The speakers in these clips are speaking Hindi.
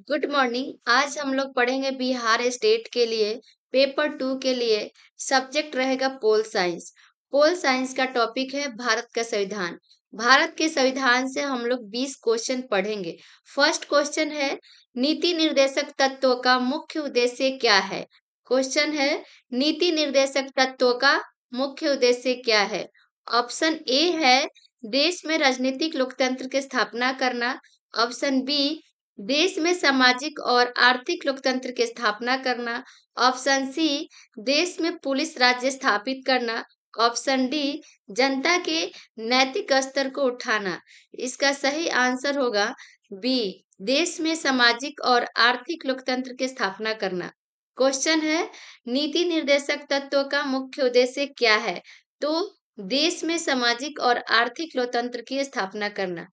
Good morning. आज हम लोग पढ़ेंगे बिहार स्टेट के लिए पेपर 2 के लिए। सब्जेक्ट रहेगा पोल साइंस। पोल साइंस का टॉपिक है भारत का संविधान। भारत के संविधान से हम लोग 20 क्वेश्चन पढ़ेंगे। फर्स्ट क्वेश्चन है, नीति निर्देशक तत्वों का मुख्य उद्देश्य क्या है। क्वेश्चन है, नीति निर्देशक तत्वों का मुख्य उद्देश्य क्या है। ऑप्शन ए है देश में राजनीतिक लोकतंत्र की स्थापना करना। ऑप्शन बी देश में सामाजिक और आर्थिक लोकतंत्र की स्थापना करना। ऑप्शन सी देश में पुलिस राज्य स्थापित करना। ऑप्शन डी जनता के नैतिक स्तर को उठाना। इसका सही आंसर होगा बी, देश में सामाजिक और आर्थिक लोकतंत्र की स्थापना करना। क्वेश्चन है, नीति निर्देशक तत्वों का मुख्य उद्देश्य क्या है। तो देश में सामाजिक और आर्थिक लोकतंत्र की स्थापना करना।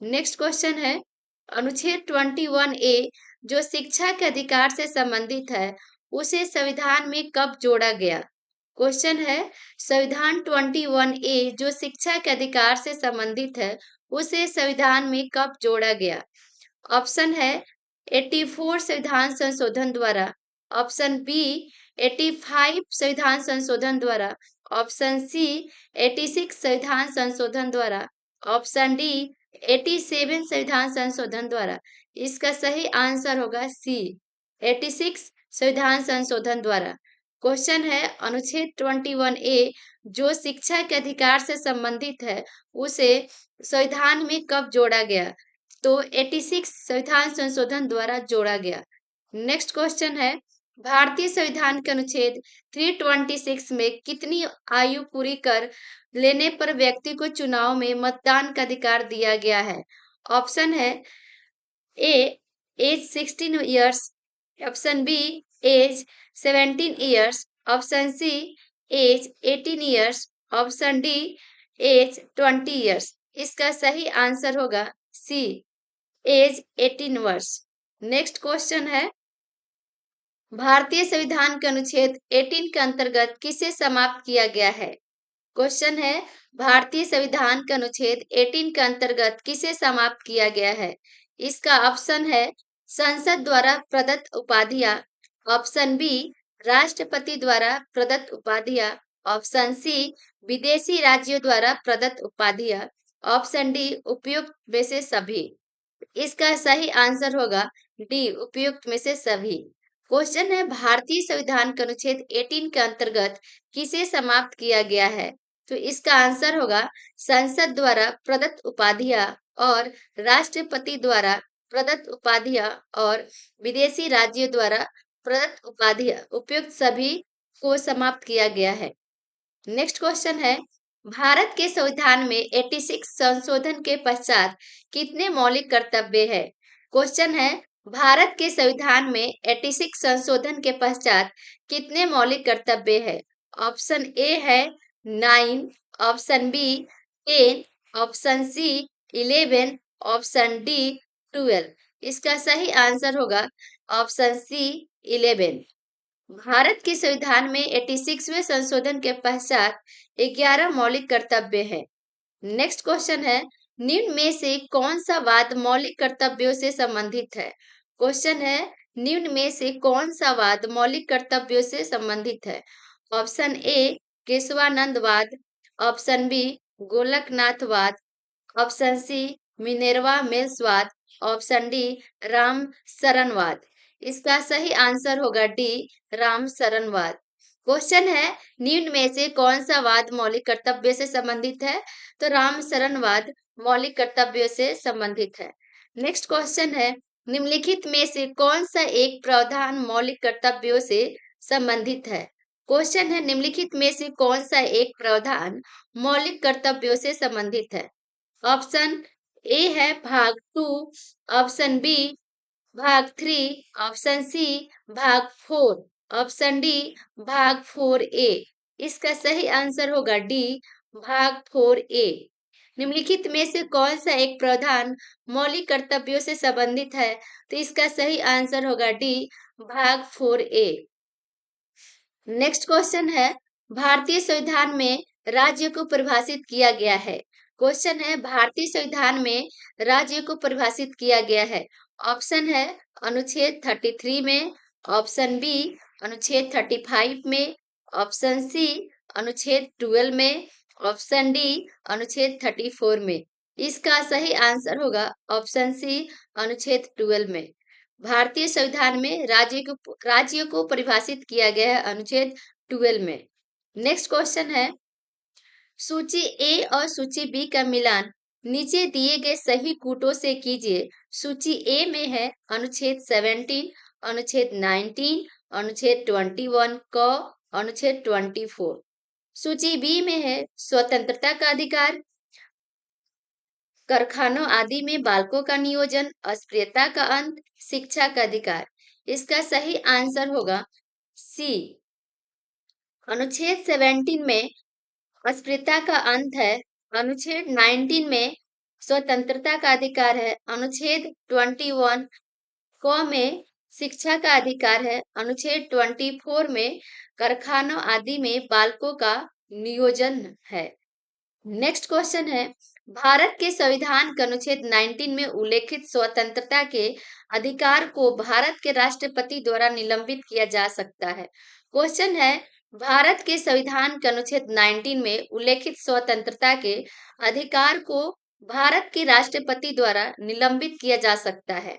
नेक्स्ट क्वेश्चन है, अनुच्छेद 21 ए जो शिक्षा के अधिकार से संबंधित है उसे संविधान में कब जोड़ा गया। क्वेश्चन है, संविधान 21 ए जो शिक्षा के अधिकार से संबंधित है उसे संविधान में कब जोड़ा गया। ऑप्शन है 84 संविधान संशोधन द्वारा। ऑप्शन बी 85 संविधान संशोधन द्वारा। ऑप्शन सी 86 संविधान संशोधन द्वारा। ऑप्शन डी 87 संविधान संशोधन द्वारा। इसका सही आंसर होगा सी, 86 संविधान संशोधन द्वारा। क्वेश्चन है, अनुच्छेद 21 ए जो शिक्षा के अधिकार से संबंधित है उसे संविधान में कब जोड़ा गया। तो 86 संविधान संशोधन द्वारा जोड़ा गया। नेक्स्ट क्वेश्चन है, भारतीय संविधान के अनुच्छेद 326 में कितनी आयु पूरी कर लेने पर व्यक्ति को चुनाव में मतदान का अधिकार दिया गया है। ऑप्शन है A age 16 years. Option B age 17 years. Option C age 18 years. Option D age 20 years. इसका सही आंसर होगा सी, एज 18 वर्ष। नेक्स्ट क्वेश्चन है, भारतीय संविधान के अनुच्छेद 18 के अंतर्गत किसे समाप्त किया गया है। क्वेश्चन है, भारतीय संविधान के अनुच्छेद 18 के अंतर्गत किसे समाप्त किया गया है। इसका ऑप्शन है संसद द्वारा प्रदत्त उपाधियां। ऑप्शन बी राष्ट्रपति द्वारा प्रदत्त उपाधियां। ऑप्शन सी विदेशी राज्यों द्वारा प्रदत्त उपाधियां। ऑप्शन डी उपयुक्त में से सभी। इसका सही आंसर होगा डी, उपयुक्त में से सभी। क्वेश्चन है, भारतीय संविधान के अनुच्छेद 18 के अंतर्गत किसे समाप्त किया गया है। तो इसका आंसर होगा संसद द्वारा प्रदत्त उपाधियां और राष्ट्रपति द्वारा प्रदत्त उपाधियां और विदेशी राज्यों द्वारा प्रदत्त उपाधियां, उपयुक्त सभी को समाप्त किया गया है। नेक्स्ट क्वेश्चन है, भारत के संविधान में 86 संशोधन के पश्चात कितने मौलिक कर्तव्य है। क्वेश्चन है, भारत के संविधान में 86 संशोधन के पश्चात कितने मौलिक कर्तव्य है। ऑप्शन ए है 9। Option B 10। Option C 11। Option D 12। इसका सही आंसर होगा ऑप्शन सी 11। भारत के संविधान में 86वें संशोधन के पश्चात 11 मौलिक कर्तव्य है। नेक्स्ट क्वेश्चन है, निम्न में से कौन सा वाद मौलिक कर्तव्यों से संबंधित है। क्वेश्चन है, निम्न में से कौन सा वाद मौलिक कर्तव्यों से संबंधित है। ऑप्शन ए केशवानंदवाद। ऑप्शन बी गोलकनाथवाद। ऑप्शन सी मिनेर्वा मिल्सवाद। ऑप्शन डी राम शरणवाद। इसका सही आंसर होगा डी, राम शरणवाद। क्वेश्चन है, निम्न में से कौन सा वाद मौलिक कर्तव्य से संबंधित है। तो राम शरणवाद मौलिक कर्तव्यों से संबंधित है। नेक्स्ट क्वेश्चन है, निम्नलिखित में से कौन सा एक प्रावधान मौलिक कर्तव्यों से संबंधित है। क्वेश्चन है, निम्नलिखित में से कौन सा एक प्रावधान मौलिक कर्तव्यों से संबंधित है। ऑप्शन ए है भाग 2। ऑप्शन बी भाग 3। ऑप्शन सी भाग 4। ऑप्शन डी भाग 4A। इसका सही आंसर होगा डी, भाग 4A। निम्नलिखित में से कौन सा एक प्रावधान मौलिक कर्तव्यों से संबंधित है। तो इसका सही आंसर होगा डी, भाग 4A। नेक्स्ट क्वेश्चन है, भारतीय संविधान में राज्य को परिभाषित किया गया है। क्वेश्चन है, भारतीय संविधान में राज्य को परिभाषित किया गया है। ऑप्शन है अनुच्छेद 33 में, ऑप्शन बी अनुच्छेद 35 में, ऑप्शन सी अनुच्छेद 12 में, ऑप्शन डी अनुच्छेद 34 में। इसका सही आंसर होगा ऑप्शन सी अनुच्छेद 12 में। भारतीय संविधान में राज्यों को परिभाषित किया गया है अनुच्छेद 12 में। नेक्स्ट क्वेश्चन है, सूची ए और सूची बी का मिलान नीचे दिए गए सही कूटों से कीजिए। सूची ए में है अनुच्छेद 17, अनुच्छेद 19, अनुच्छेद 21 क, अनुच्छेद 24। सूची बी में है स्वतंत्रता का अधिकार, कारखानों आदि में बालकों का नियोजन, अस्पृश्यता का अंत, शिक्षा का अधिकार। इसका सही आंसर होगा सी। अनुच्छेद 17 में अस्पृश्यता का अंत है, अनुच्छेद 19 में स्वतंत्रता का अधिकार है, अनुच्छेद 21 क में शिक्षा का अधिकार है, अनुच्छेद 24 में कारखानों आदि में बालकों का नियोजन है। नेक्स्ट क्वेश्चन है, भारत के संविधान के अनुच्छेद 19 में उल्लेखित स्वतंत्रता के अधिकार को भारत के राष्ट्रपति द्वारा निलंबित किया जा सकता है। क्वेश्चन है, भारत के संविधान के अनुच्छेद 19 में उल्लेखित स्वतंत्रता के अधिकार को भारत के राष्ट्रपति द्वारा निलंबित किया जा सकता है।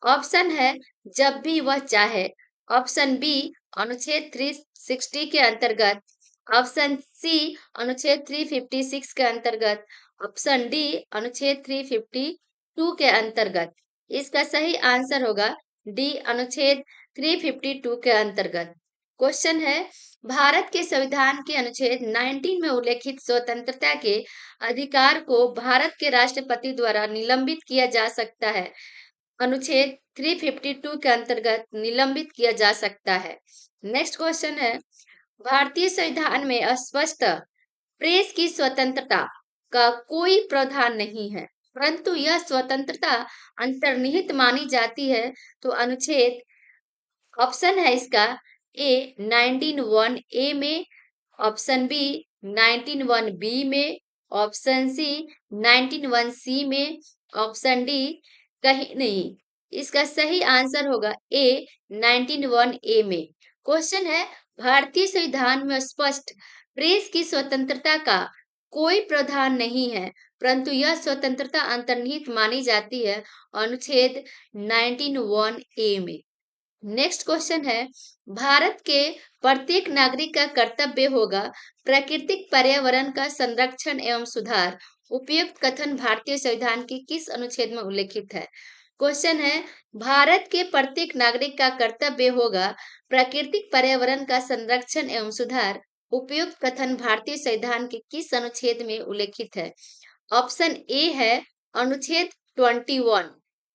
ऑप्शन है जब भी वह चाहे, ऑप्शन बी अनुच्छेद 360 के अंतर्गत, ऑप्शन सी अनुच्छेद 356 के अंतर्गत, ऑप्शन डी अनुच्छेद 352 के अंतर्गत। इसका सही आंसर होगा डी अनुच्छेद 352 के अंतर्गत। क्वेश्चन है, भारत के संविधान के अनुच्छेद 19 में उल्लेखित स्वतंत्रता के अधिकार को भारत के राष्ट्रपति द्वारा निलंबित किया जा सकता है। अनुच्छेद 352 के अंतर्गत निलंबित किया जा सकता है। नेक्स्ट क्वेश्चन है, भारतीय संविधान में स्पष्ट प्रेस की स्वतंत्रता का कोई प्रावधान नहीं है, परंतु यह स्वतंत्रता अंतर्निहित मानी जाती है। तो अनुच्छेद ऑप्शन है इसका ए 19(1) ए में, ऑप्शन बी 19(1) बी में, ऑप्शन सी 19(1) सी में, ऑप्शन डी कहीं नहीं। इसका सही आंसर होगा ए 19(1) ए में। क्वेश्चन है, भारतीय संविधान में स्पष्ट प्रेस की स्वतंत्रता का कोई प्रावधान नहीं है, परंतु यह स्वतंत्रता अंतर्निहित मानी जाती है अनुच्छेद 19(1) ए में। नेक्स्ट क्वेश्चन है, भारत के प्रत्येक नागरिक का कर्तव्य होगा प्राकृतिक पर्यावरण का संरक्षण एवं सुधार। उपयुक्त कथन भारतीय संविधान के किस अनुच्छेद में उल्लेखित है? क्वेश्चन है, भारत के प्रत्येक नागरिक का कर्तव्य होगा प्राकृतिक पर्यावरण का संरक्षण एवं सुधार। उपयुक्त कथन भारतीय संविधान के किस अनुच्छेद में उल्लेखित है? ऑप्शन ए है अनुच्छेद 21,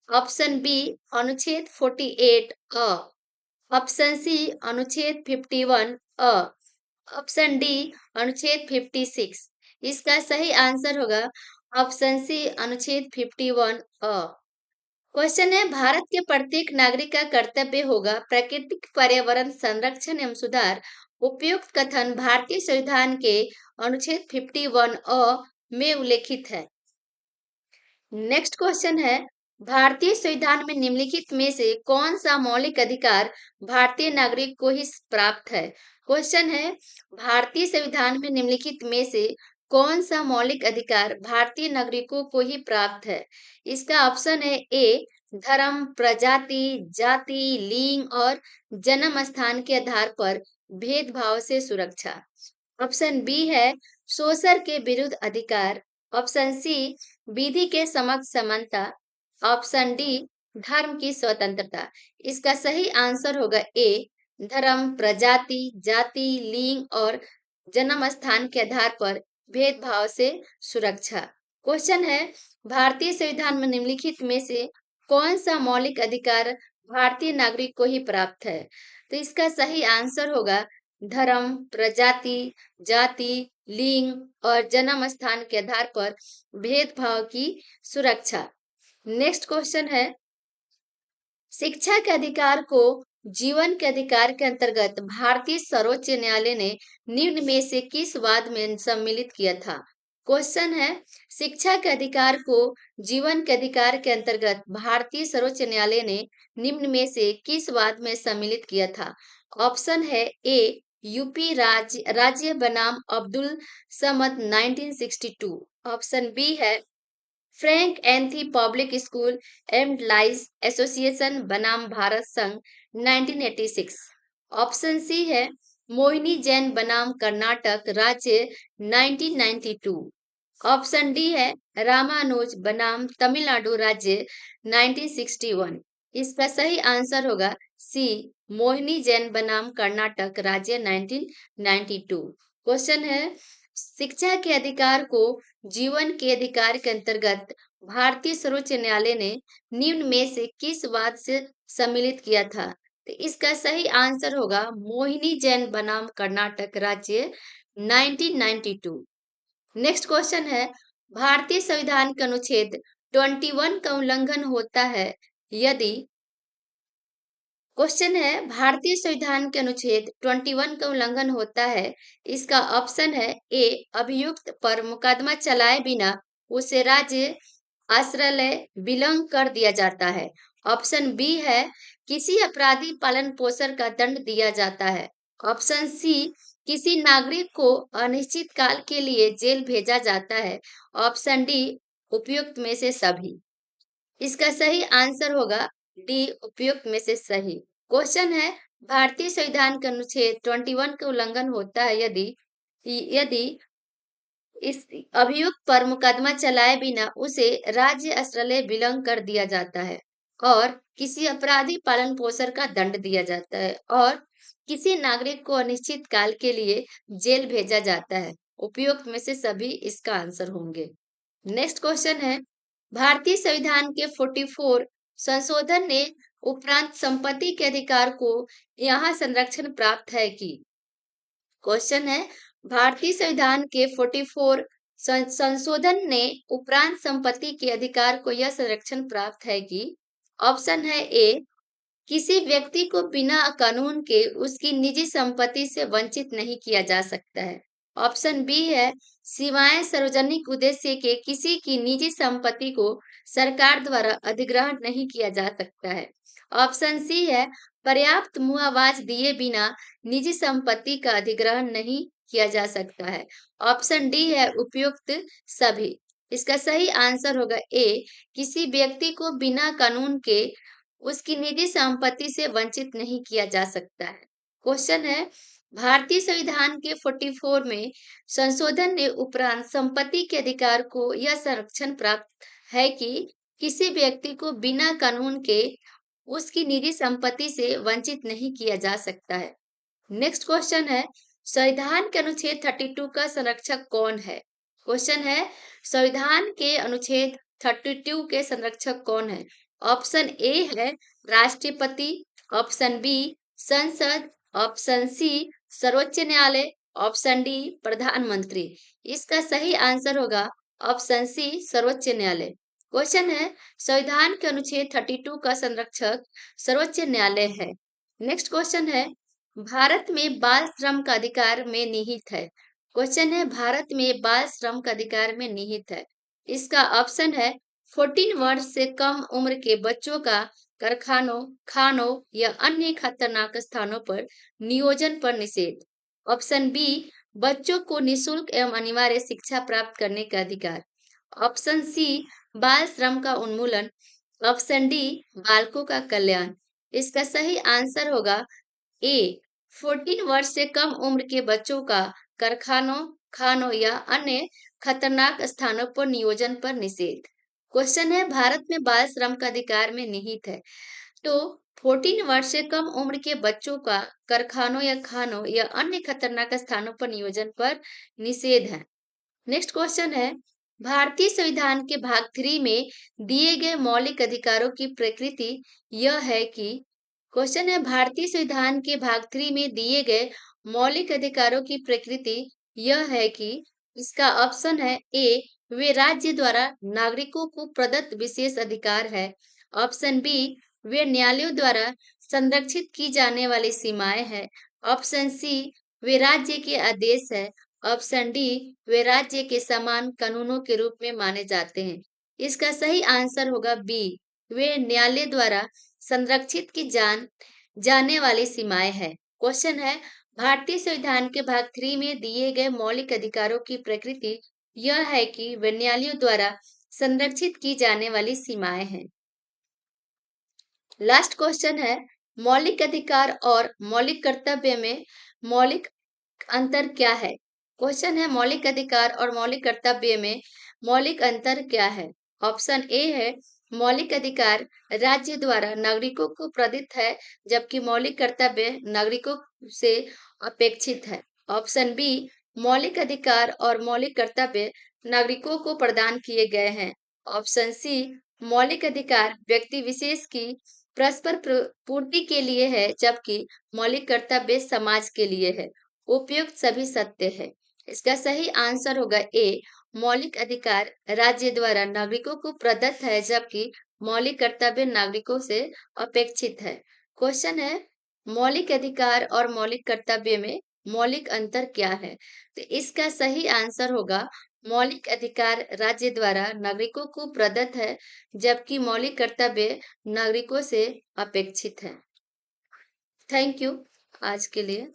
ऑप्शन बी अनुच्छेद 48 अ, ऑप्शन सी अनुच्छेद 51 अ, ऑप्शन डी अनुच्छेद 56। इसका सही आंसर होगा ऑप्शन सी अनुच्छेद 51 अ। क्वेश्चन है, भारत के प्रत्येक नागरिक का कर्तव्य होगा प्राकृतिक पर्यावरण संरक्षण एवं सुधार। उपयुक्त कथन भारतीय संविधान के अनुच्छेद 51 अ में उल्लेखित है। नेक्स्ट क्वेश्चन है, भारतीय संविधान में निम्नलिखित में से कौन सा मौलिक अधिकार भारतीय नागरिक को ही प्राप्त है? क्वेश्चन है, भारतीय संविधान में निम्नलिखित में से कौन सा मौलिक अधिकार भारतीय नागरिकों को ही प्राप्त है? इसका ऑप्शन है ए धर्म, प्रजाति, जाति, लिंग और जन्म स्थान के आधार पर भेदभाव से सुरक्षा। ऑप्शन बी है शोषण के विरुद्ध अधिकार, ऑप्शन सी विधि के समक्ष समानता, ऑप्शन डी धर्म की स्वतंत्रता। इसका सही आंसर होगा ए धर्म, प्रजाति, जाति, लिंग और जन्म स्थान के आधार पर भेदभाव से सुरक्षा। क्वेश्चन है, भारतीय संविधान में निम्नलिखित में से कौन सा मौलिक अधिकार भारतीय नागरिक को ही प्राप्त है? तो इसका सही आंसर होगा धर्म, प्रजाति, जाति, लिंग और जन्म स्थान के आधार पर भेदभाव की सुरक्षा। नेक्स्ट क्वेश्चन है, शिक्षा के अधिकार को जीवन के अधिकार के अंतर्गत भारतीय सर्वोच्च न्यायालय ने निम्न में से किस वाद में सम्मिलित किया था? क्वेश्चन है, शिक्षा के अधिकार को जीवन के अधिकार के अंतर्गत भारतीय सर्वोच्च न्यायालय ने निम्न में से किस वाद में सम्मिलित किया था? ऑप्शन है ए, यूपी राज्य बनाम अब्दुल समद 1962। ऑप्शन बी है Frank Anthony public school and लाइस एसोसिएशन बनाम भारत संघ 1986। ऑप्शन सी है मोहिनी जैन बनाम कर्नाटक राज्य 1992। ऑप्शन डी है रामानुज बनाम तमिलनाडु राज्य 1961। इसका सही आंसर होगा सी, मोहिनी जैन बनाम कर्नाटक राज्य 1992। क्वेश्चन है, शिक्षा के अधिकार को जीवन के अधिकार के अंतर्गत भारतीय सर्वोच्च न्यायालय ने निम्न में से किस वाद से सम्मिलित किया था? तो इसका सही आंसर होगा मोहिनी जैन बनाम कर्नाटक राज्य 1992। नेक्स्ट क्वेश्चन है, भारतीय संविधान के अनुच्छेद 21 का उल्लंघन होता है यदि। क्वेश्चन है, भारतीय संविधान के अनुच्छेद 21 का उल्लंघन होता है। इसका ऑप्शन है ए, अभियुक्त पर मुकदमा चलाए बिना उसे राज्य आश्रय विलंग कर दिया जाता है। ऑप्शन बी है किसी अपराधी पालन पोषण का दंड दिया जाता है। ऑप्शन सी, किसी नागरिक को अनिश्चित काल के लिए जेल भेजा जाता है। ऑप्शन डी, उपयुक्त में से सभी। इसका सही आंसर होगा डी, उपयुक्त में से सही। क्वेश्चन है, भारतीय संविधान के अनुच्छेद 21 का उल्लंघन होता है यदि यदि इस अभियुक्त पर मुकदमा चलाए बिना उसे राज्य आश्रय विलंग कर दिया जाता है और किसी अपराधी पालन पोषण का दंड दिया जाता है और किसी नागरिक को अनिश्चित काल के लिए जेल भेजा जाता है। उपयुक्त में से सभी इसका आंसर होंगे। नेक्स्ट क्वेश्चन है, भारतीय संविधान के 44 संशोधन ने उपरांत संपत्ति के अधिकार को यहाँ संरक्षण प्राप्त है कि। क्वेश्चन है, भारतीय संविधान के 44 संशोधन ने उपरांत संपत्ति के अधिकार को यह संरक्षण प्राप्त है कि। ऑप्शन है ए, किसी व्यक्ति को बिना कानून के उसकी निजी संपत्ति से वंचित नहीं किया जा सकता है। ऑप्शन बी है सिवाय सार्वजनिक उद्देश्य के किसी की निजी संपत्ति को सरकार द्वारा अधिग्रहण नहीं किया जा सकता है। ऑप्शन सी है पर्याप्त मुआवजा दिए बिना निजी संपत्ति का अधिग्रहण नहीं किया जा सकता है। ऑप्शन डी है उपयुक्त सभी। इसका सही आंसर होगा ए, किसी व्यक्ति को बिना कानून के उसकी निजी संपत्ति से वंचित नहीं किया जा सकता है। क्वेश्चन है, भारतीय संविधान के 44 में संशोधन ने उपरांत संपत्ति के अधिकार को यह संरक्षण प्राप्त है कि किसी व्यक्ति को बिना कानून के उसकी निजी संपत्ति से वंचित नहीं किया जा सकता है। नेक्स्ट क्वेश्चन है, संविधान के अनुच्छेद 32 का संरक्षक कौन है? क्वेश्चन है, संविधान के अनुच्छेद 32 के संरक्षक कौन है? ऑप्शन ए है राष्ट्रपति। ऑप्शन बी संसद। ऑप्शन सी सर्वोच्च न्यायालय। ऑप्शन डी प्रधानमंत्री। इसका सही आंसर होगा ऑप्शन सी सर्वोच्च न्यायालय। क्वेश्चन है, संविधान के अनुच्छेद 32 का संरक्षक सर्वोच्च न्यायालय है। नेक्स्ट क्वेश्चन है, भारत में बाल श्रम का अधिकार में निहित है। क्वेश्चन है, भारत में बाल श्रम का अधिकार में निहित है। इसका ऑप्शन है 14 वर्ष से कम उम्र के बच्चों का कारखानों, खानों या अन्य खतरनाक स्थानों पर नियोजन पर निषेध। ऑप्शन बी, बच्चों को निशुल्क एवं अनिवार्य शिक्षा प्राप्त करने का अधिकार। ऑप्शन सी, बाल श्रम का उन्मूलन। ऑप्शन डी, बालकों का कल्याण। इसका सही आंसर होगा ए, 14 वर्ष से कम उम्र के बच्चों का कारखानों, खानों या अन्य खतरनाक स्थानों पर नियोजन पर निषेध। क्वेश्चन है, भारत में बाल श्रम का अधिकार में निहित है तो 14 वर्ष से कम उम्र के बच्चों का कारखानों या खानों या अन्य खतरनाक स्थानों पर नियोजन पर निषेध है। नेक्स्ट क्वेश्चन है, भारतीय संविधान के भाग 3 में दिए गए मौलिक अधिकारों की प्रकृति यह है कि। क्वेश्चन है, भारतीय संविधान के भाग 3 में दिए गए मौलिक अधिकारों की प्रकृति यह है कि। इसका ऑप्शन है ए, वे राज्य द्वारा नागरिकों को प्रदत्त विशेष अधिकार है। ऑप्शन बी, वे न्यायालयों द्वारा संरक्षित की जाने वाली सीमाएं हैं। ऑप्शन सी, वे राज्य के आदेश है। ऑप्शन डी, वे राज्य के समान कानूनों के रूप में माने जाते हैं। इसका सही आंसर होगा बी, वे न्यायालय द्वारा संरक्षित की जाने वाली सीमाएं है। क्वेश्चन है, भारतीय संविधान के भाग 3 में दिए गए मौलिक अधिकारों की प्रकृति यह है कि वे न्यायालयों द्वारा संरक्षित की जाने वाली सीमाएं हैं। लास्ट क्वेश्चन है, मौलिक अधिकार और मौलिक कर्तव्य में मौलिक अंतर क्या है? क्वेश्चन है, मौलिक अधिकार और मौलिक कर्तव्य में मौलिक अंतर क्या है? ऑप्शन ए है, मौलिक अधिकार राज्य द्वारा नागरिकों को प्रदत्त है, जबकि मौलिक कर्तव्य नागरिकों से अपेक्षित है। ऑप्शन बी, मौलिक अधिकार और मौलिक कर्तव्य नागरिकों को प्रदान किए गए हैं। ऑप्शन सी, मौलिक अधिकार व्यक्ति विशेष की परस्पर पूर्ति के लिए है, जबकि मौलिक कर्तव्य समाज के लिए है। उपयुक्त सभी सत्य है। इसका सही आंसर होगा ए, मौलिक अधिकार राज्य द्वारा नागरिकों को प्रदत्त है, जबकि मौलिक कर्तव्य नागरिकों से अपेक्षित है। क्वेश्चन है, मौलिक अधिकार और मौलिक कर्तव्य में मौलिक अंतर क्या है? तो इसका सही आंसर होगा, मौलिक अधिकार राज्य द्वारा नागरिकों को प्रदत्त है, जबकि मौलिक कर्तव्य नागरिकों से अपेक्षित है। थैंक यू आज के लिए।